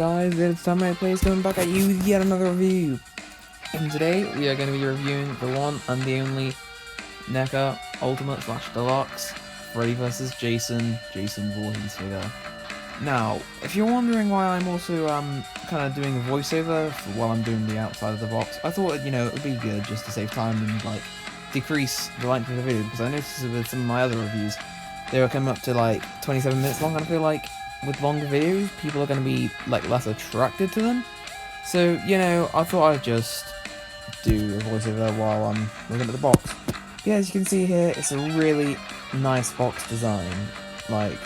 guys, it's Samurai Plays coming back at you with yet another review. And today we are going to be reviewing the one and the only Neca Ultimate / Deluxe Freddy vs. Jason Voorhees figure. Now, if you're wondering why I'm also kind of doing a voiceover while I'm doing the outside of the box, I thought it would be good just to save time and like decrease the length of the video, because I noticed with some of my other reviews they were coming up to like 27 minutes long, and I feel like with longer videos, people are going to be like less attracted to them. So, I thought I'd just do a voiceover while I'm looking at the box. Yeah, as you can see here, it's a really nice box design. Like,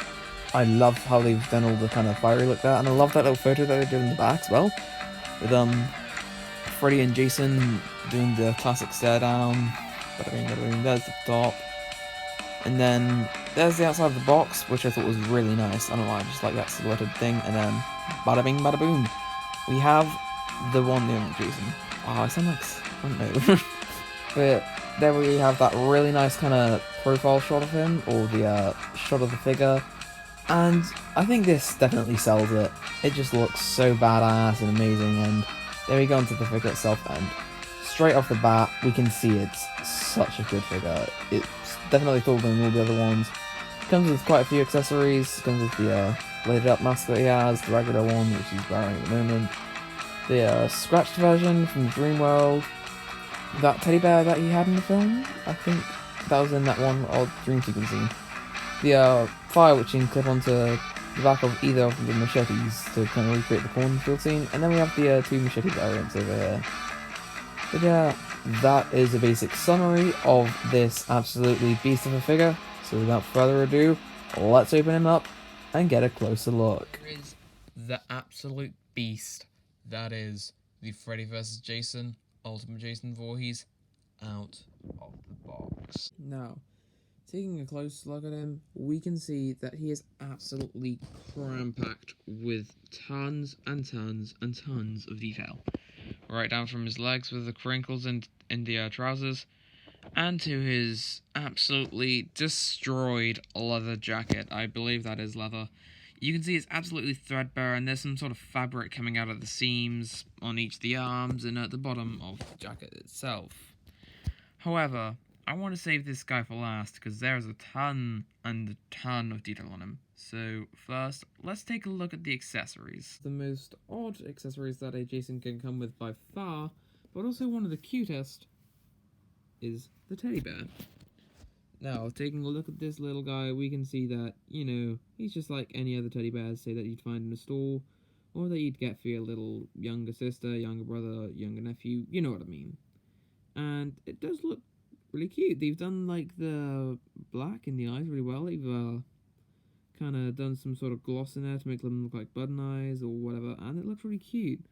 I love how they've done all the kind of fiery look there, and I love that little photo that they did in the back as well, with Freddy and Jason doing the classic stare down. Bada bing, bada bing, there's the top. And then there's the outside of the box, which I thought was really nice. I don't know why, I just like that silhouetted thing. And then bada bing, bada boom. We have the one, Jason. Oh, I sound like, I don't know. But there we have that really nice kind of profile shot of him, or the shot of the figure. And I think this definitely sells it. It just looks so badass and amazing. And there we go into the figure itself, and straight off the bat, we can see it's such a good figure. It's definitely taller than all the other ones. It comes with quite a few accessories. It comes with the bladed up mask that he has, the regular one, which he's wearing at the moment, the scratched version from Dreamworld, that teddy bear that he had in the film, I think that was in that one odd dream sequence scene, the fire which you can clip onto the back of either of the machetes to kind of recreate the cornfield scene, and then we have the two machete variants over here. But yeah, that is a basic summary of this absolutely beast of a figure. So without further ado, let's open him up and get a closer look. Here is the absolute beast that is the Freddy vs. Jason Ultimate Jason Voorhees out of the box. Now, taking a close look at him, we can see that he is absolutely cram-packed with tons and tons and tons of detail. Right down from his legs with the crinkles in the trousers, and to his absolutely destroyed leather jacket. I believe that is leather. You can see it's absolutely threadbare, and there's some sort of fabric coming out of the seams on each of the arms and at the bottom of the jacket itself. However, I want to save this guy for last, because there's a ton and a ton of detail on him. So first, let's take a look at the accessories. The most odd accessories that a Jason can come with by far, but also one of the cutest, is the teddy bear. Now, taking a look at this little guy, we can see that, he's just like any other teddy bears, say, that you'd find in a store, or that you'd get for your little younger sister, younger brother, younger nephew, you know what I mean. And it does look really cute. They've done like the black in the eyes really well. They've kind of done some sort of gloss in there to make them look like button eyes or whatever, and it looks really cute.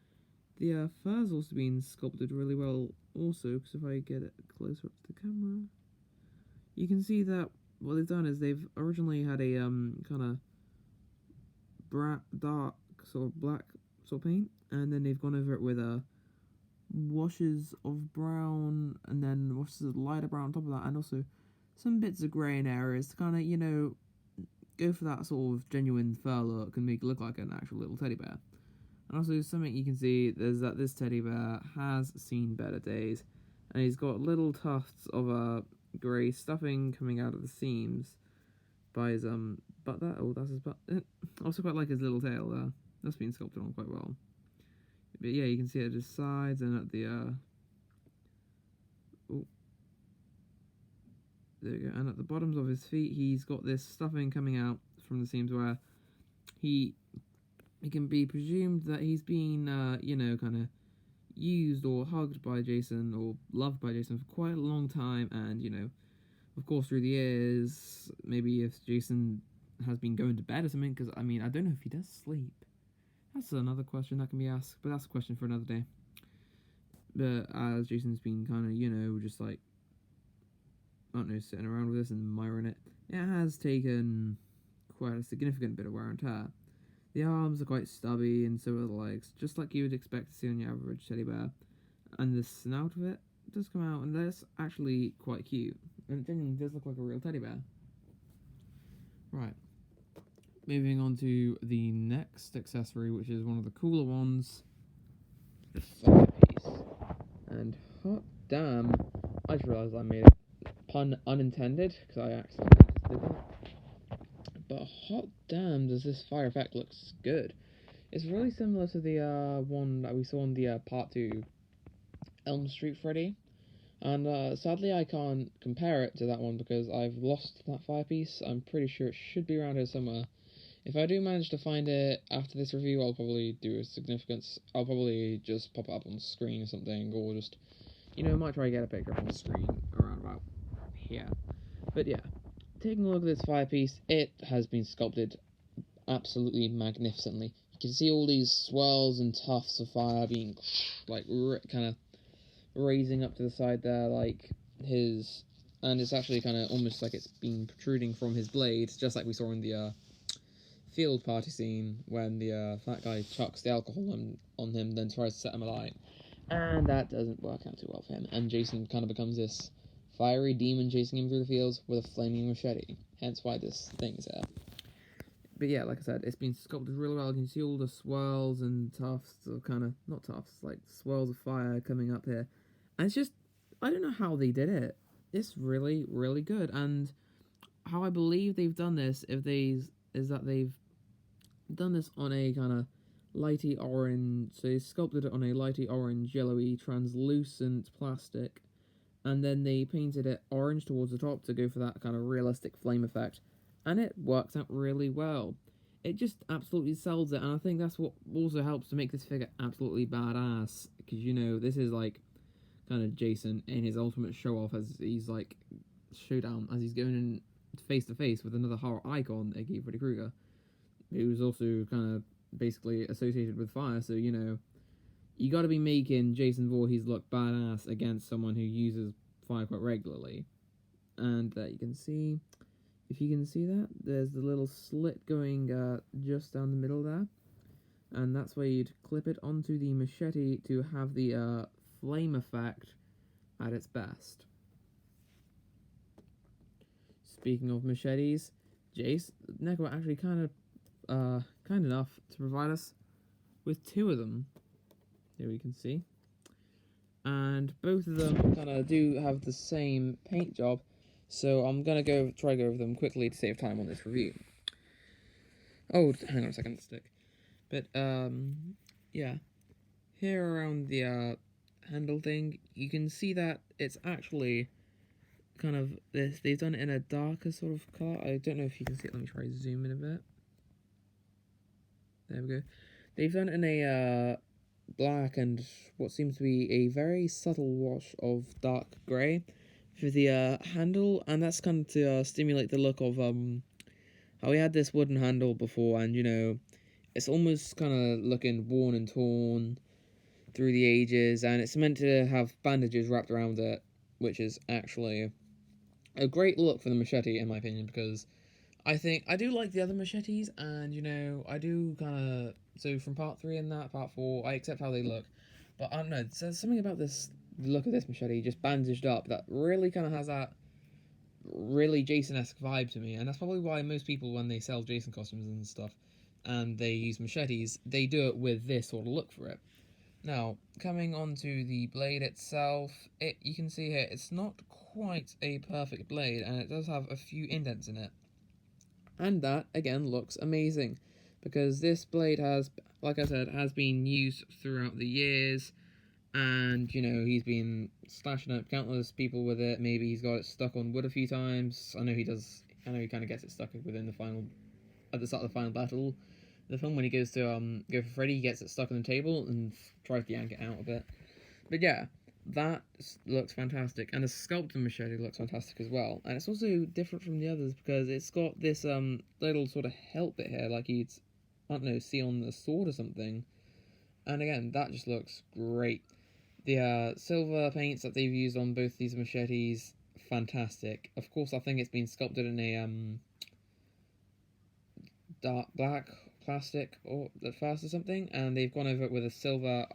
The fur's also been sculpted really well also, because if I get it closer up to the camera, you can see that what they've done is they've originally had a kind of dark sort of black sort of paint, and then they've gone over it with washes of brown, and then washes of lighter brown on top of that, and also some bits of grey in areas to kind of, go for that sort of genuine fur look and make it look like an actual little teddy bear. And also something you can see is that this teddy bear has seen better days, and he's got little tufts of grey stuffing coming out of the seams by his butt there. Oh, that's his butt. I also quite like his little tail there. That's been sculpted on quite well. But yeah, you can see it at his sides and at the oh, there we go. And at the bottoms of his feet, he's got this stuffing coming out from the seams where it can be presumed that he's been kind of used or hugged by Jason or loved by Jason for quite a long time, and of course through the years, maybe if Jason has been going to bed or something, because I mean, I don't know if he does sleep. That's another question that can be asked, but that's a question for another day. But as Jason's been kind of, just like, I don't know, sitting around with us and admiring it, it has taken quite a significant bit of wear and tear. The arms are quite stubby, and so are the legs, just like you would expect to see on your average teddy bear. And the snout of it does come out, and that's actually quite cute. And it genuinely does look like a real teddy bear. Right. moving on to the next accessory, which is one of the cooler ones, the firepiece. And hot damn, I just realised I made a pun unintended, because I accidentally just did that. But hot damn, does this fire effect looks good. It's really similar to the one that we saw in the part 2 Elm Street Freddy. And sadly I can't compare it to that one because I've lost that firepiece. I'm pretty sure it should be around here somewhere. If I do manage to find it after this review, I'll probably do a significance. I'll probably just pop it up on the screen or something, or just, might try to get a picture up on the screen around about here. But yeah, taking a look at this firepiece, it has been sculpted absolutely magnificently. You can see all these swirls and tufts of fire being, like, kind of raising up to the side there, like his, and it's actually kind of almost like it's been protruding from his blade, just like we saw in the field party scene when the fat guy chucks the alcohol on him, then tries to set him alight, and that doesn't work out too well for him, and Jason kind of becomes this fiery demon chasing him through the fields with a flaming machete, hence why this thing is there. But yeah, like I said, it's been sculpted really well. You can see all the swirls and tufts of kind of, not tufts, like swirls of fire coming up here. And it's just, I don't know how they did it. It's really, really good. And how I believe they've done this is that they've done this on a kind of lighty orange, so they sculpted it on a lighty orange, yellowy, translucent plastic. And then they painted it orange towards the top to go for that kind of realistic flame effect. And it works out really well. It just absolutely sells it, and I think that's what also helps to make this figure absolutely badass. Because, this is like kind of Jason in his ultimate show-off as he's like showdown, as he's going in face to face with another horror icon, aka Freddy Krueger, who's also kind of basically associated with fire. So, you got to be making Jason Voorhees look badass against someone who uses fire quite regularly. And you can see, if you can see that, there's the little slit going just down the middle there. And that's where you'd clip it onto the machete to have the flame effect at its best. Speaking of machetes, Neca were actually kind enough to provide us with 2 of them. Here we can see. And both of them kind of do have the same paint job, so I'm going to try to go over them quickly to save time on this review. Oh, hang on a second, stick. But, yeah. Here around the handle thing, you can see that it's actually kind of this. They've done it in a darker sort of colour. I don't know if you can see it. Let me try to zoom in a bit. There we go. They've done it in a black and what seems to be a very subtle wash of dark grey for the handle, and that's kind of to stimulate the look of how we had this wooden handle before, and it's almost kind of looking worn and torn through the ages, and it's meant to have bandages wrapped around it, which is actually a great look for the machete in my opinion, because I think I do like the other machetes, and I do kind of, so from part 3 and that part 4, I accept how they look, but I don't know, there's something about the look of this machete just bandaged up that really kind of has that really Jason-esque vibe to me, and that's probably why most people, when they sell Jason costumes and stuff and they use machetes, they do it with this sort of look for it. Now, coming on to the blade itself, you can see here, it's not quite a perfect blade, and it does have a few indents in it. And that, again, looks amazing, because this blade has, like I said, has been used throughout the years, and, he's been slashing up countless people with it. Maybe he's got it stuck on wood a few times. I know he kind of gets it stuck within at the start of the final battle. The film, when he goes to go for Freddy, he gets it stuck on the table and tries to yank it out a bit. But yeah, that looks fantastic, and the sculpted machete looks fantastic as well. And it's also different from the others because it's got this little sort of help bit here, like you'd, I don't know, see on the sword or something. And again, that just looks great. The silver paints that they've used on both these machetes, fantastic. Of course, I think it's been sculpted in a dark black plastic or at first or something, and they've gone over it with a silver,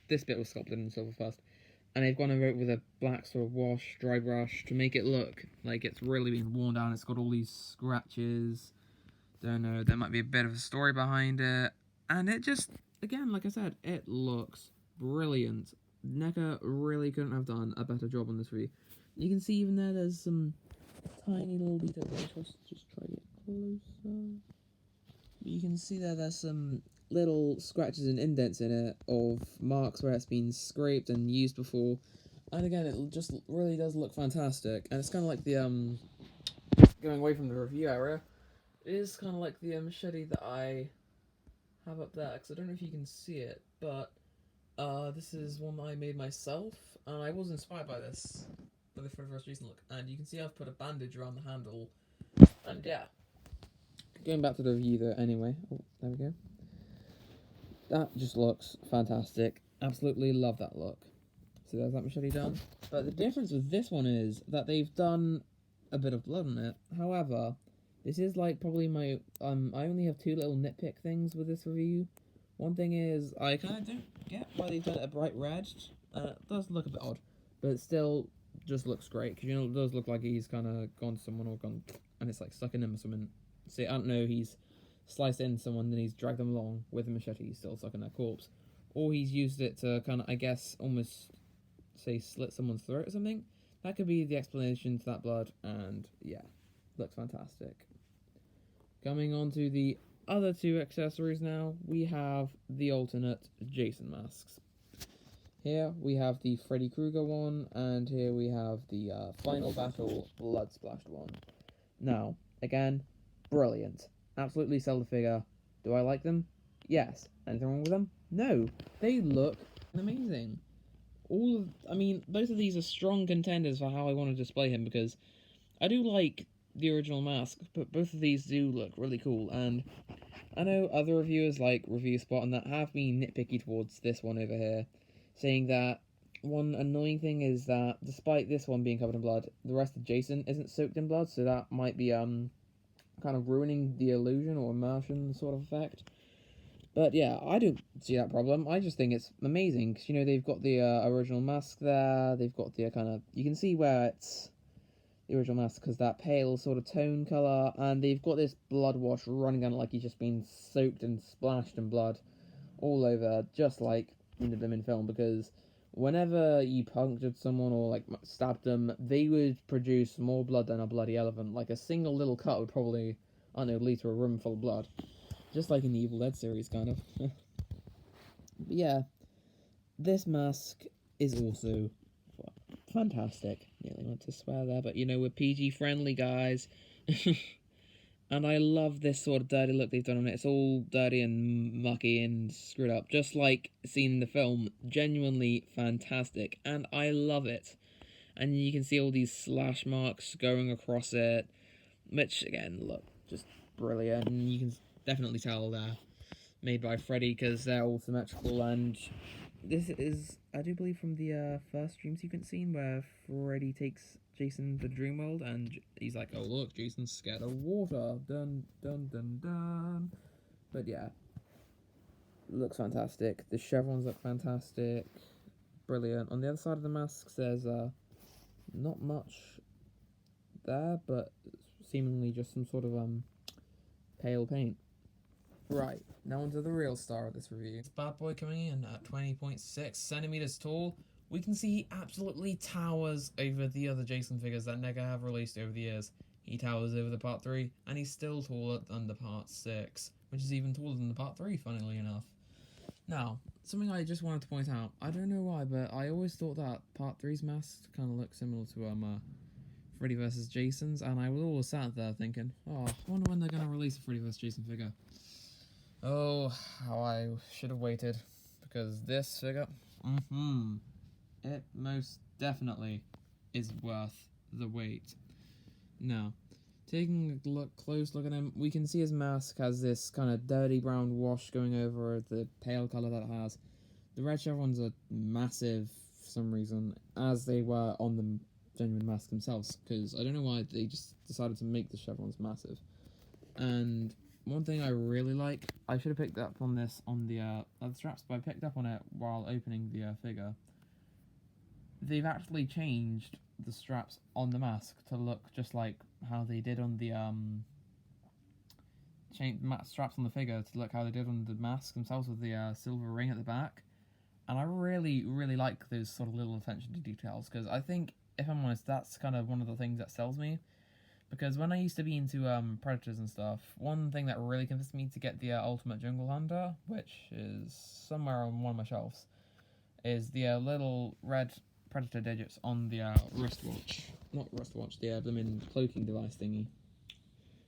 this bit was sculpted in silver first, and they've gone over it with a black sort of wash, dry brush, to make it look like it's really been worn down. It's got all these scratches, Don't know, there might be a bit of a story behind it. And it just, again, like I said, it looks brilliant. Neca really couldn't have done a better job on this review. You can see even there's some tiny little details. Let's just try to get closer. You can see there's some little scratches and indents in it of marks where it's been scraped and used before. And again, it just really does look fantastic. And it's kind of like the, going away from the review area, it is kind of like the machete that I have up there, because I don't know if you can see it, but this is one I made myself, and I was inspired by this, by the Freddy vs. Jason look, and you can see I've put a bandage around the handle, and yeah. Going back to the review though, anyway, oh, there we go. That just looks fantastic. Absolutely love that look. So there's that machete done. But the difference with this one is that they've done a bit of blood on it. However, this is like probably my, I only have two little nitpick things with this review. One thing is, I kind of don't get why they've done it a bright red. It does look a bit odd, but it still just looks great. Because, you know, it does look like he's kind of gone to someone or gone, and it's like stuck in him or something. See, I don't know, he's sliced in someone, then he's dragged them along with a machete, he's still stuck in their corpse. Or he's used it to kind of, I guess, almost, say, slit someone's throat or something. That could be the explanation to that blood, and yeah, looks fantastic. Coming on to the other two accessories now, we have the alternate Jason masks. Here we have the Freddy Krueger one, and here we have the Final Battle Blood Splashed one. Now, again, brilliant. Absolutely sell the figure. Do I like them? Yes. Anything wrong with them? No. They look amazing. I mean, both of these are strong contenders for how I want to display him, because I do like the original mask, but both of these do look really cool, and I know other reviewers like Review Spot and that have been nitpicky towards this one over here, saying that one annoying thing is that despite this one being covered in blood, the rest of Jason isn't soaked in blood, so that might be kind of ruining the illusion or immersion sort of effect. But yeah, I don't see that problem. I just think it's amazing, because, you know, they've got the original mask there, they've got the kind of, you can see where it's the original mask, because that pale sort of tone colour, and they've got this blood wash running down like he's just been soaked and splashed in blood all over, just like in the Blimmin' film, because whenever you punctured someone or like stabbed them, they would produce more blood than a bloody elephant. Like a single little cut would probably, I don't know, lead to a room full of blood. Just like in the Evil Dead series, kind of. But yeah, this mask is also fantastic. Nearly want to swear there, but you know, we're PG friendly, guys. And I love this sort of dirty look they've done on it. It's all dirty and mucky and screwed up, just like seen in the film. Genuinely fantastic, and I love it. And you can see all these slash marks going across it, which again, look, just brilliant. And you can definitely tell they're made by Freddy, because they're all symmetrical. And this is, I do believe, from the first dream sequence scene where Freddy takes Jason to the dream world, and he's like, oh look, Jason's scared of water, dun dun dun dun. But yeah, looks fantastic. The chevrons look fantastic, brilliant. On the other side of the masks, there's not much there, but seemingly just some sort of pale paint. Right, now onto the real star of this review. This bad boy coming in at 20.6 centimeters tall. We can see he absolutely towers over the other Jason figures that Neca have released over the years. He towers over the Part 3, and he's still taller than the Part 6, which is even taller than the Part 3, funnily enough. Now, something I just wanted to point out, I don't know why, but I always thought that Part 3's mask kind of looked similar to Freddy vs. Jason's, and I was always sat there thinking, oh, I wonder when they're going to release a Freddy vs. Jason figure. Oh, how I should have waited, because this figure, it most definitely is worth the wait. Now, taking a close look at him, we can see his mask has this kind of dirty brown wash going over the pale colour that it has. The red chevrons are massive for some reason, as they were on the genuine mask themselves, because I don't know why they just decided to make the chevrons massive. And one thing I really like, I should have picked up on this on the other straps, but I picked up on it while opening the figure. They've actually changed the straps on the mask to look just like how they did on straps on the figure to look how they did on the mask themselves with the silver ring at the back. And I really, really like those sort of little attention to details, because I think, if I'm honest, that's kind of one of the things that sells me. Because when I used to be into Predators and stuff, one thing that really convinced me to get the Ultimate Jungle Hunter, which is somewhere on one of my shelves, is the little red Predator digits on the wristwatch. Not wristwatch, the blooming cloaking device thingy.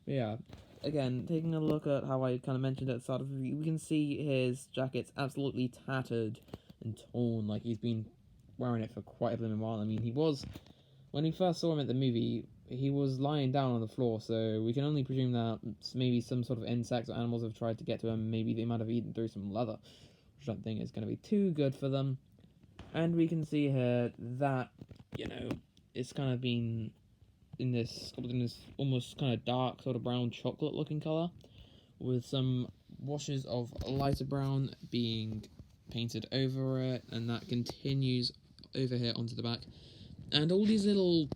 But yeah, again, taking a look at how I kind of mentioned at the start of the review, we can see his jacket's absolutely tattered and torn, like he's been wearing it for quite a blooming while. I mean, he was, when we first saw him at the movie, he was lying down on the floor, so we can only presume that maybe some sort of insects or animals have tried to get to him. Maybe they might have eaten through some leather, which I don't think is going to be too good for them. And we can see here that, you know, it's kind of been in this almost kind of dark, sort of brown chocolate looking colour, with some washes of lighter brown being painted over it, and that continues over here onto the back. And all these little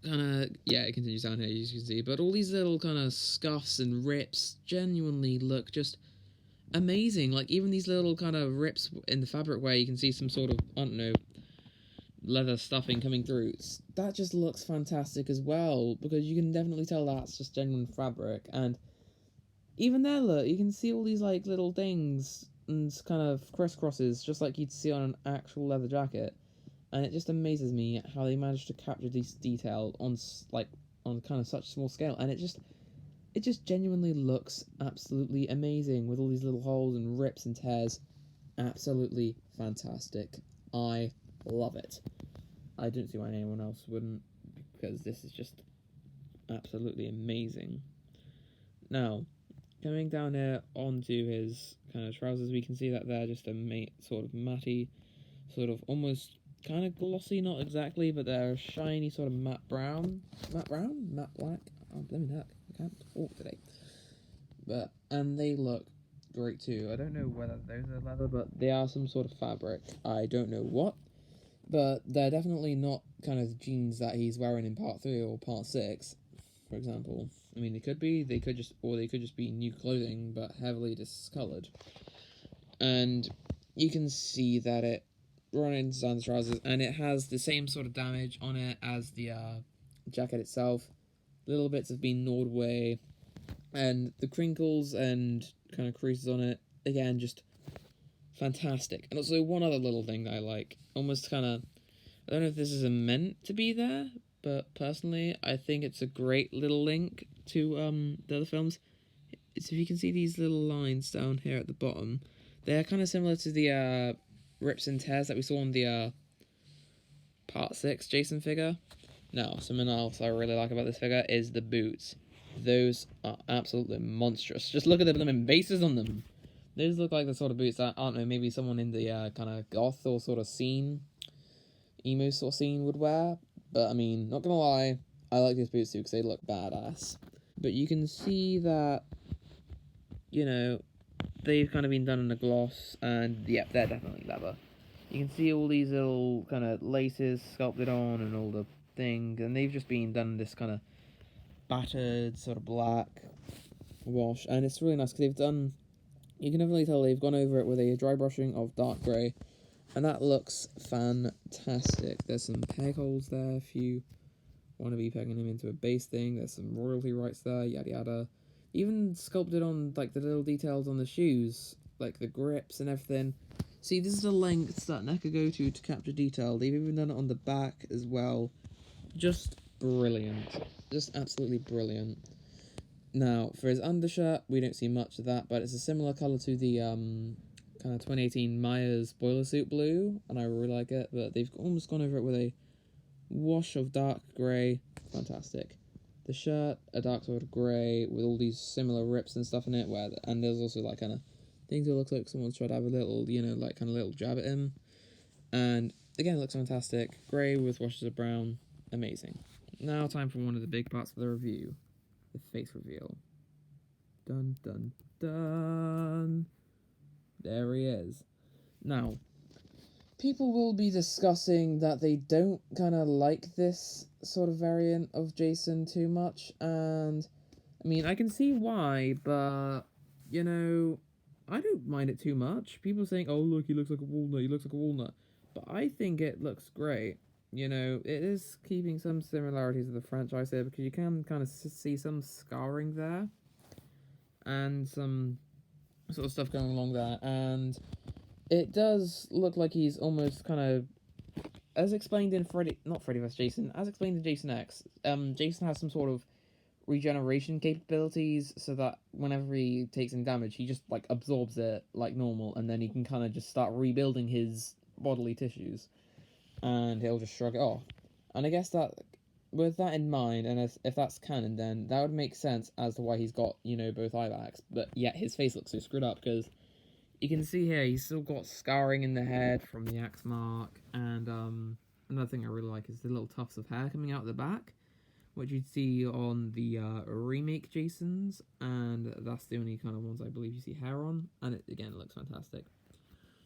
kind of, yeah, it continues down here, as you can see, but all these little kind of scuffs and rips genuinely look just amazing. Like, even these little kind of rips in the fabric where you can see some sort of, I don't know, leather stuffing coming through, that just looks fantastic as well, because you can definitely tell that's just genuine fabric. And even there, look, you can see all these like little things and kind of crisscrosses, just like you'd see on an actual leather jacket. And it just amazes me how they managed to capture this detail on kind of such small scale, and it just genuinely looks absolutely amazing with all these little holes and rips and tears. Absolutely fantastic. I love it. I don't see why anyone else wouldn't, because this is just absolutely amazing. Now, coming down here onto his kind of trousers, we can see that they're just a sort of matty, sort of almost kind of glossy, not exactly, but they're a shiny sort of matte black. Oh, let me look. I can't talk today. And they look great too. I don't know whether those are leather, but they are some sort of fabric. I don't know what, but they're definitely not kind of jeans that he's wearing in part 3 or part 6, for example. I mean, they could just be new clothing, but heavily discolored. And you can see that it runs down the trousers, and it has the same sort of damage on it as the jacket itself. Little bits have been gnawed away, and the crinkles and kind of creases on it, again, just fantastic. And also one other little thing that I like, almost kind of, I don't know if this is meant to be there, but personally, I think it's a great little link to the other films. It's, if you can see these little lines down here at the bottom, they're kind of similar to the rips and tears that we saw on the part 6 Jason figure. Now, something else I really like about this figure is the boots. Those are absolutely monstrous. Just look at the blooming bases on them. Those look like the sort of boots that, I don't know, maybe someone in the kind of goth or sort of scene, emo sort of scene would wear. But, I mean, not gonna lie, I like these boots too because they look badass. But you can see that, you know, they've kind of been done in a gloss, and, yeah, they're definitely leather. You can see all these little kind of laces sculpted on and all the things, and they've just been done in this kind of battered sort of black wash, and it's really nice because they've done, you can definitely tell they've gone over it with a dry brushing of dark grey, and that looks fantastic. There's some peg holes there if you want to be pegging him into a base thing. There's some royalty rights there, yada yada. Even sculpted on like the little details on the shoes, like the grips and everything. See, this is the lengths that Neca go to capture detail. They've even done it on the back as well. Just brilliant. Just absolutely brilliant. Now, for his undershirt, we don't see much of that, but it's a similar colour to the kind of 2018 Myers boiler suit blue, and I really like it, but they've almost gone over it with a wash of dark grey. Fantastic. The shirt, a dark sort of grey with all these similar rips and stuff in it, and there's also like kind of things that look like someone's tried to have a little, you know, like kind of little jab at him. And again, it looks fantastic. Grey with washes of brown. Amazing. Now time for one of the big parts of the review. The face reveal. Dun dun dun. There he is. Now, people will be discussing that they don't kind of like this sort of variant of Jason too much, and I mean, I can see why, but, you know, I don't mind it too much. People saying, oh, look, he looks like a walnut, he looks like a walnut. But I think it looks great. You know, it is keeping some similarities of the franchise here because you can kind of see some scarring there and some sort of stuff going along there. And it does look like he's almost kind of, as explained in not Freddy vs. Jason, as explained in Jason X, Jason has some sort of regeneration capabilities so that whenever he takes any damage, he just like absorbs it like normal, and then he can kind of just start rebuilding his bodily tissues, and he'll just shrug it off. And I guess that, with that in mind, and if that's canon, then that would make sense as to why he's got, you know, both eye backs, but yet his face looks so screwed up because you can see here he's still got scarring in the head from the axe mark, and another thing I really like is the little tufts of hair coming out the back, which you'd see on the remake Jasons, and that's the only kind of ones I believe you see hair on, and it again looks fantastic.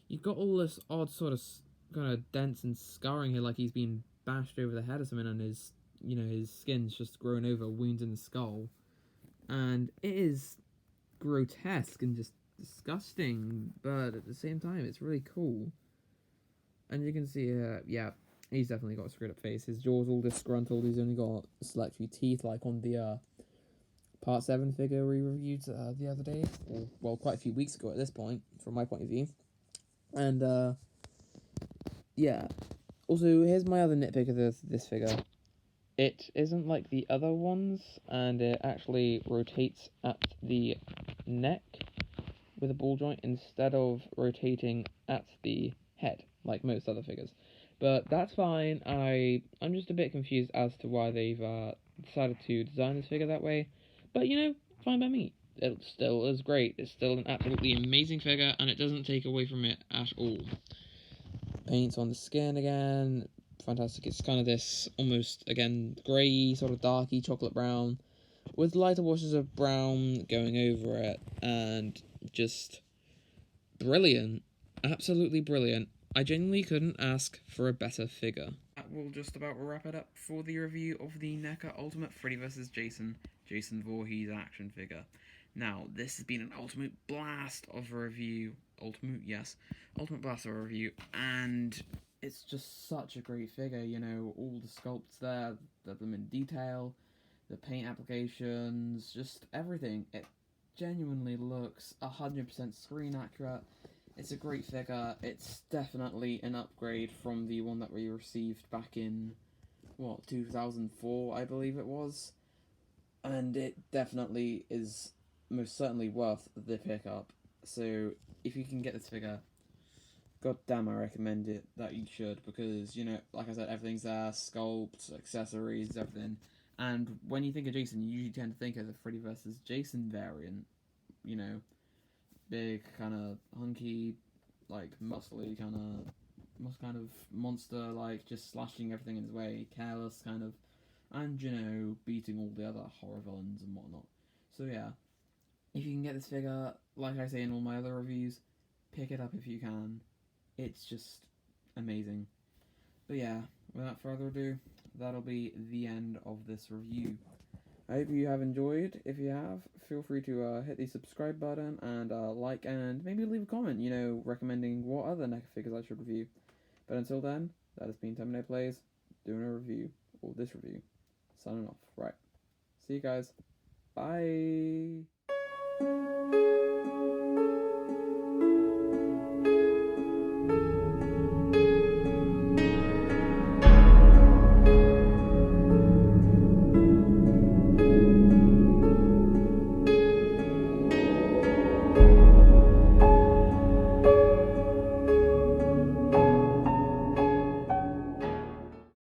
You've got all this odd sort of kind of dents and scarring here, like he's been bashed over the head or something, and his, you know, his skin's just grown over, wounds in the skull, and it is grotesque and just disgusting, but at the same time, it's really cool. And you can see, yeah, he's definitely got a screwed up face. His jaw's all disgruntled. He's only got select few teeth, like on the Part 7 figure we reviewed the other day. Or, well, quite a few weeks ago at this point, from my point of view. And, yeah. Also, here's my other nitpick of this figure. It isn't like the other ones, and it actually rotates at the neck with a ball joint instead of rotating at the head, like most other figures. But that's fine. I'm just a bit confused as to why they've decided to design this figure that way. But, you know, fine by me. It still is great. It's still an absolutely amazing figure, and it doesn't take away from it at all. Paints on the skin again. Fantastic. It's kind of this almost, again, grey, sort of darky chocolate brown, with lighter washes of brown going over it, and just brilliant. Absolutely brilliant. I genuinely couldn't ask for a better figure. That will just about wrap it up for the review of the Neca Ultimate Freddy vs. Jason Voorhees action figure. Now, this has been an ultimate blast of a review. Ultimate blast of a review, and it's just such a great figure, you know, all the sculpts there, them in detail, the paint applications, just everything. It genuinely looks 100% screen accurate. It's a great figure. It's definitely an upgrade from the one that we received back in, 2004, I believe it was. And it definitely is most certainly worth the pickup. So, if you can get this figure, god damn, I recommend it that you should, because, you know, like I said, everything's there, sculpts, accessories, everything. And when you think of Jason, you usually tend to think of the Freddy vs. Jason variant, you know, big, kind of hunky, like muscly, kind of monster, like just slashing everything in his way, careless, kind of, and, you know, beating all the other horror villains and whatnot. So yeah, if you can get this figure, like I say in all my other reviews, pick it up if you can. It's just amazing. But yeah, without further ado, that'll be the end of this review. I hope you have enjoyed. If you have, feel free to hit the subscribe button and like, and maybe leave a comment, you know, recommending what other NECA figures I should review. But until then, that has been Terminator Plays, doing a review, or this review. Signing off. Right. See you guys. Bye.